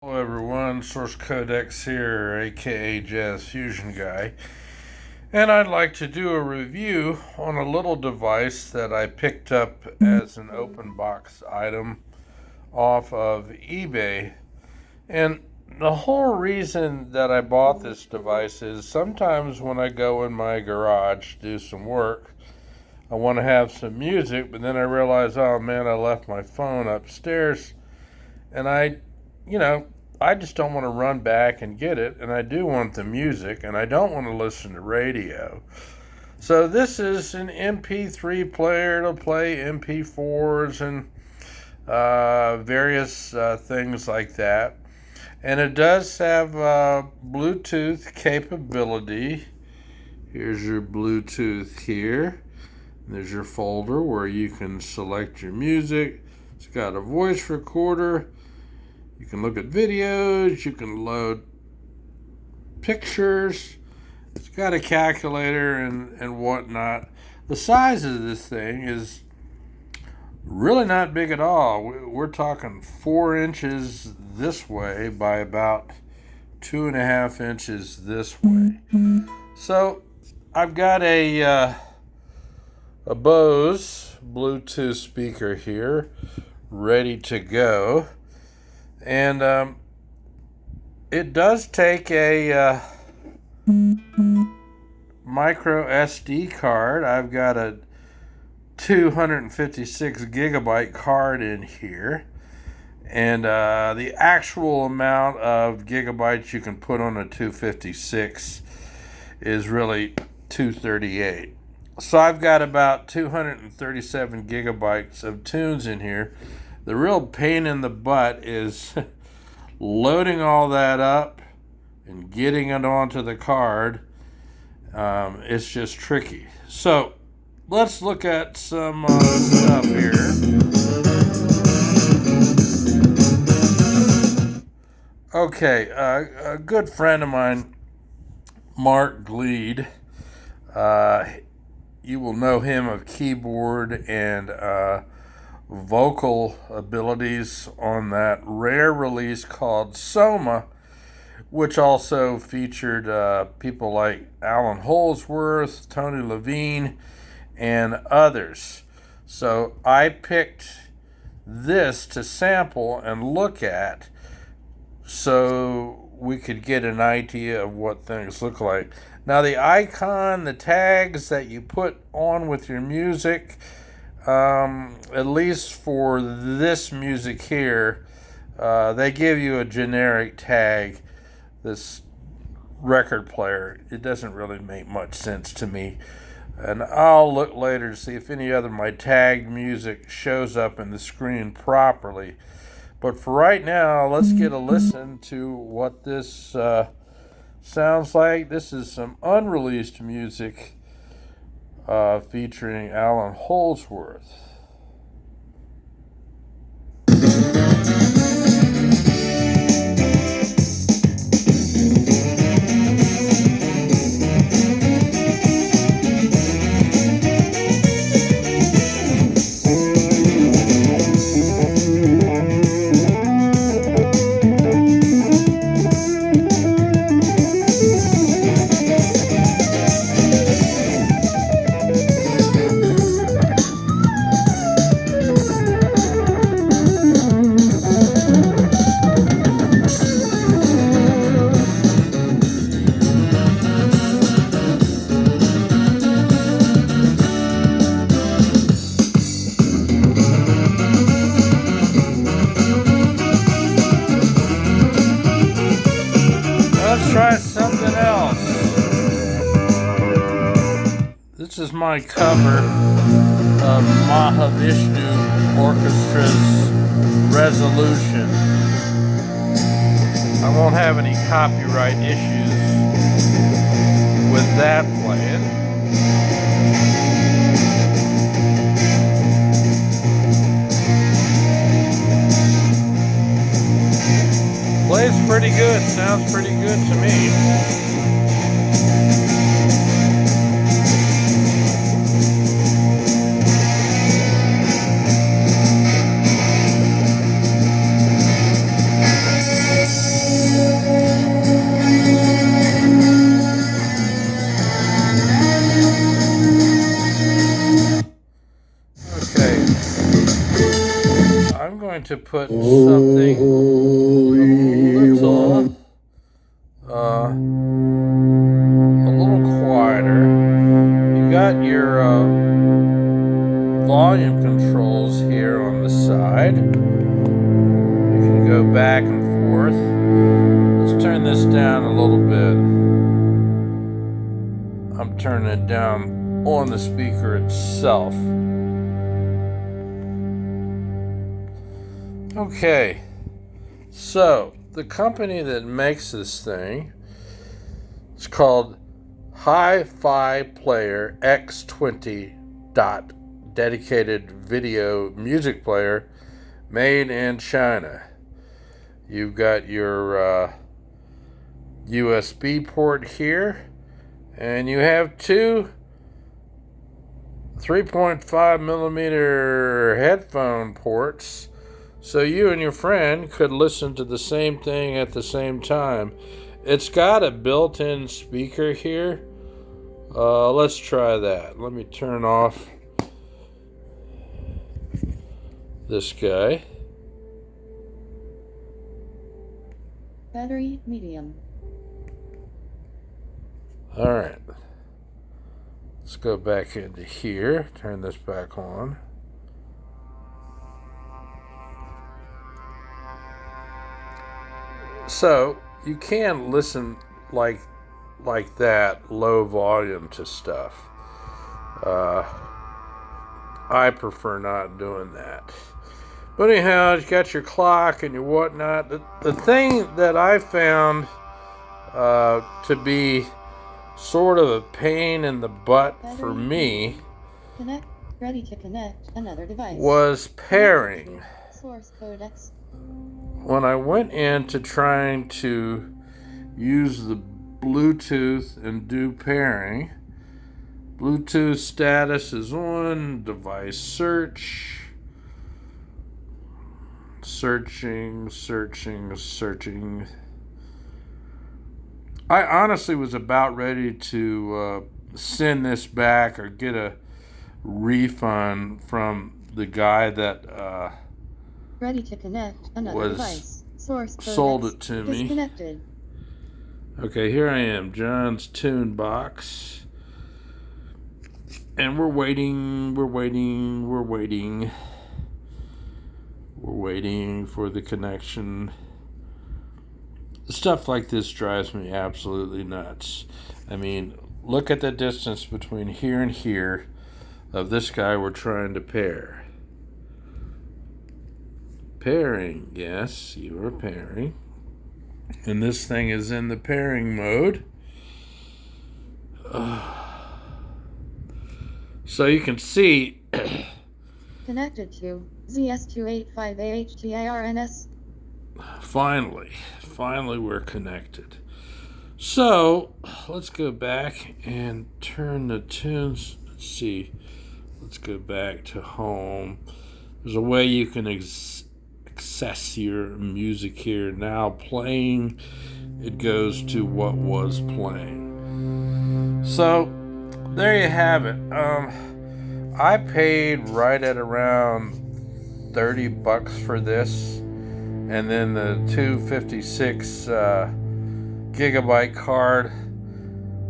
Hello everyone, Source Codex here, aka Jazz Fusion Guy, and I'd like to do a review on a little device that I picked up as an open box item off of eBay. And the whole reason that I bought this device is sometimes when I go in my garage to do some work, I want to have some music, but then I realize, oh man, I left my phone upstairs, and I just don't want to run back and get it, and I do want the music, and I don't want to listen to radio. So this is an MP3 player to play MP4s and various things like that. And it does have Bluetooth capability. Here's your Bluetooth here. There's your folder where you can select your music. It's got a voice recorder. You can look at videos, you can load pictures, it's got a calculator and whatnot. The size of this thing is really not big at all. We're talking 4 inches this way by about 2.5 inches this way. So I've got a Bose Bluetooth speaker here ready to go. And it does take a MicroSD card. I've got a 256 gigabyte card in here. And the actual amount of gigabytes you can put on a 256 is really 238. So I've got about 237 gigabytes of tunes in here. The real pain in the butt is loading all that up and getting it onto the card. It's just tricky. So let's look at some stuff here. Okay, a good friend of mine, Mark Gleed, you will know him of keyboard and vocal abilities on that rare release called Soma, which also featured people like Alan Holdsworth, Tony Levine, and others. So I picked this to sample and look at so we could get an idea of what things look like. Now the icon, the tags that you put on with your music, at least for this music here, they give you a generic tag. This record player, it doesn't really make much sense to me, and I'll look later to see if any other of my tagged music shows up in the screen properly. But for right now, let's get a listen to what this sounds like. This is some unreleased music featuring Alan Holdsworth. Let's try something else. This is my cover of Mahavishnu Orchestra's Resolution. I won't have any copyright issues with that playing. Plays pretty good, sounds pretty good to me. to put something a little quieter, you got your volume controls here on the side. You can go back and forth. Let's turn this down a little bit. I'm turning it down on the speaker itself. Okay, so the company that makes this thing is called Hi-Fi Player X20 dot dedicated video music player made in China. You've got your USB port here, and you have two 3.5 millimeter headphone ports, so you and your friend could listen to the same thing at the same time. It's got a built-in speaker here. Let's try that. Let me turn off this guy. Battery medium. All right. Let's go back into here. Turn this back on. So you can listen like that, low volume to stuff. I prefer not doing that. But anyhow, you got your clock and your whatnot. The thing that I found to be sort of a pain in the butt for me Ready to connect another device. Was pairing. Source codecs. When I went into trying to use the Bluetooth and do pairing, Bluetooth status is on, device search, searching. I honestly was about ready to send this back or get a refund from the guy that ready to connect another device. Source sold it to me. Disconnected. Okay, here I am, John's Tune Box. And we're waiting for the connection. Stuff like this drives me absolutely nuts. I mean, look at the distance between here and here of this guy we're trying to pair. Pairing, yes, you are pairing. And this thing is in the pairing mode. So you can see connected to ZS285AHTIRNS. Finally we're connected. So let's go back and turn the tunes. Let's see. Let's go back to home. There's a way you can access your music here. Now playing, it goes to what was playing. So there you have it. I paid right at around $30 for this, and then the 256 gigabyte card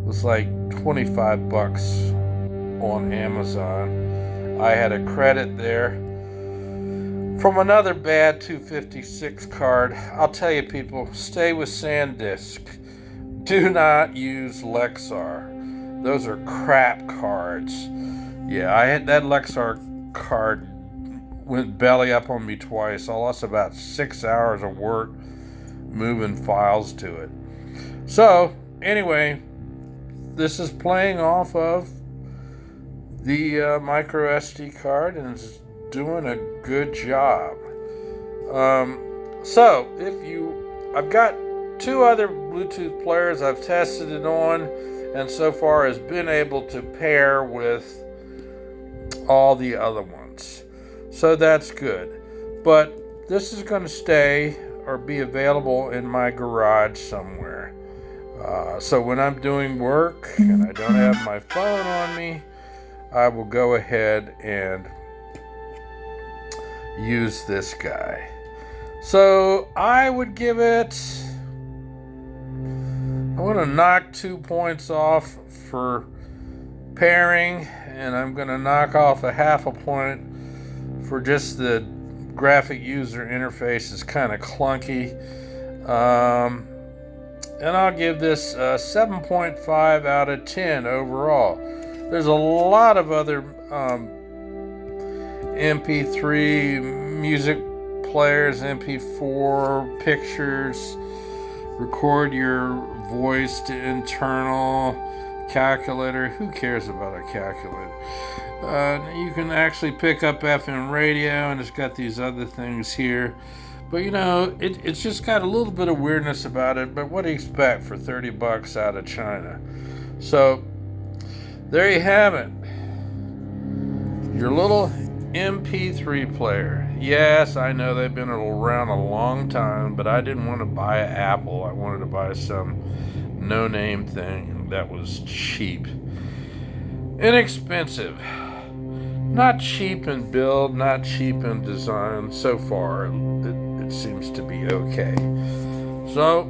was like $25 on Amazon. I had a credit there from another bad 256 card. I'll tell you, people, stay with SanDisk. Do not use Lexar. Those are crap cards. Yeah, I had that Lexar card went belly up on me twice. I lost about 6 hours of work moving files to it. So, anyway, this is playing off of the MicroSD card, and it's doing a good job. So, I've got 2 other Bluetooth players I've tested it on, and so far has been able to pair with all the other ones. So that's good. But this is going to stay or be available in my garage somewhere. So when I'm doing work and I don't have my phone on me, I will go ahead and use this guy. So I would give it, I'm going to knock 2 points off for pairing, and I'm going to knock off a half a point for just the graphic user interface is kind of clunky. And I'll give this 7.5 out of 10 overall. There's a lot of other MP3 music players, MP4 pictures, record your voice to internal calculator. Who cares about a calculator? You can actually pick up FM radio, and it's got these other things here. But you know, it's just got a little bit of weirdness about it, but what do you expect for 30 bucks out of China? So there you have it. Your little MP3 player. Yes, I know they've been around a long time, but I didn't want to buy an Apple. I wanted to buy some no-name thing that was cheap. Inexpensive. Not cheap in build, not cheap in design. So far, it seems to be okay. So,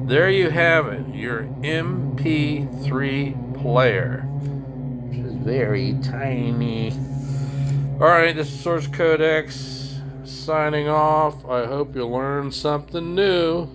there you have it. Your MP3 player. Which is very tiny. Alright, this is Source Codex signing off. I hope you learned something new.